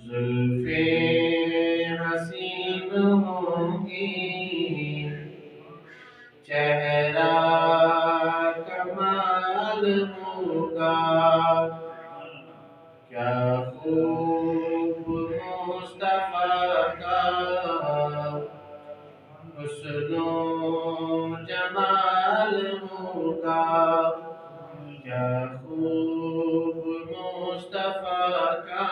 زلفیں حسین ہوں گی، چہرہ کمال ہوگا، کیا خوب مصطفیٰ کا حسن و جمال ہوگا، کیا خوب مصطفیٰ کا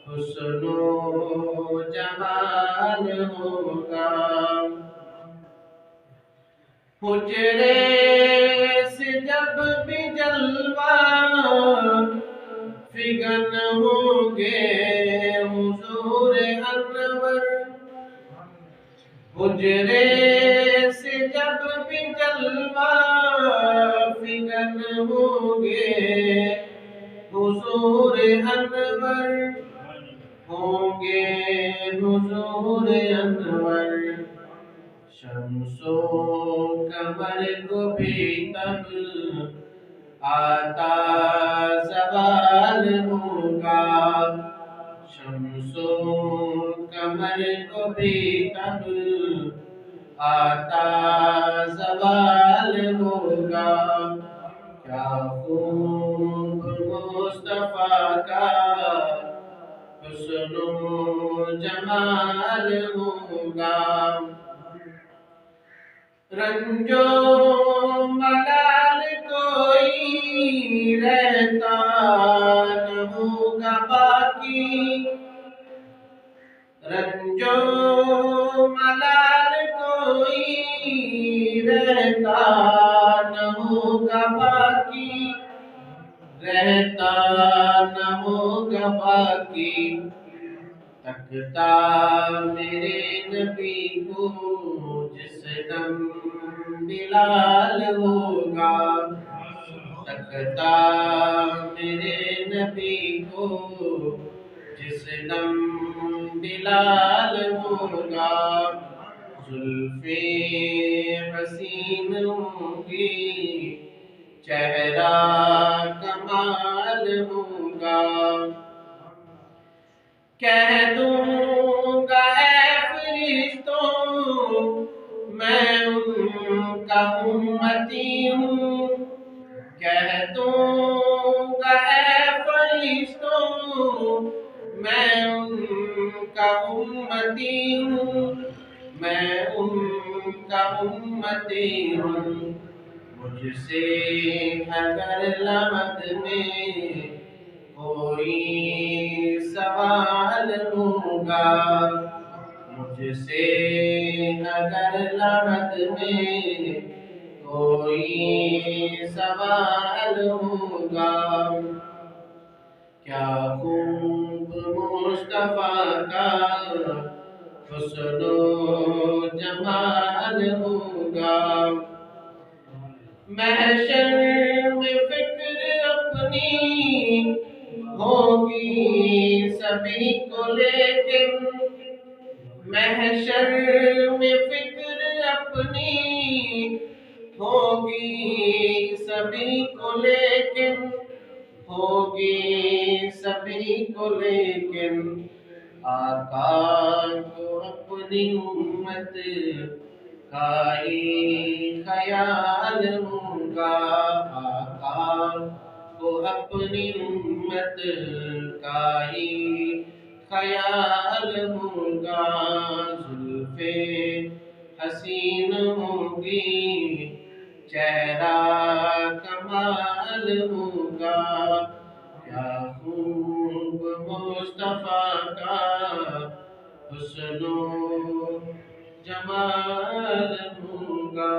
حسن و جمال ہوگا۔ حجرے سے جب بھی جلوہ فگن ہوں گے حضور انور، حجرے سے جب بھی جلوہ فگن ہوں گے حضور انور، ہوں گے حضور انور، شمس و قمر کو بھی تب آتا زوال ہوگا، شمس و قمر کو بھی تب آتا زوال ہوگا، کیا خوب مصطفیٰ کا حسن و جمال ہوگا۔ رنج و ملال کوئی رہتا نہ ہوگا باقی، رنج و ملال کوئی رہتا نہ ہوگا باقی، رہتا نہ ہوگا باقی، تکتا میرے نبی کو جس دم بلال ہوگا، تکتا میرے نبی کو جس دم بلال ہوگا، زلفیں حسین ہوں گی، چہرہ کمال ہوگا، کہہ دوں گا اے فرشتوں میں ان کا امتی ہوں، کہہ دوں گا اے فرشتوں میں ان کا امتی ہوں، میں ان کا امتی ہوں، مجھ سے اگر لمحت میں کوئی سوال ہوگا، مجھ سے اگر لمحت میں کوئی سوال ہوگا، کیا خوب مصطفیٰ کا حسن و جمال ہوگا، محشر میں فکر اپنی ہوگی سبھی کو لیکن، محشر میں فکر اپنی ہوگی سبھی کو لیکن، ہوگی سبھی کو لیکن، آقا کو اپنی امت کا ہی خیال ہوگا، آقا کو اپنی امت کا ہی خیال ہوگا، زلفیں حسین ہوں گی، چہرہ کمال ہوگا، کیا خوب مصطفیٰ کا حسن و جمال ہوگا۔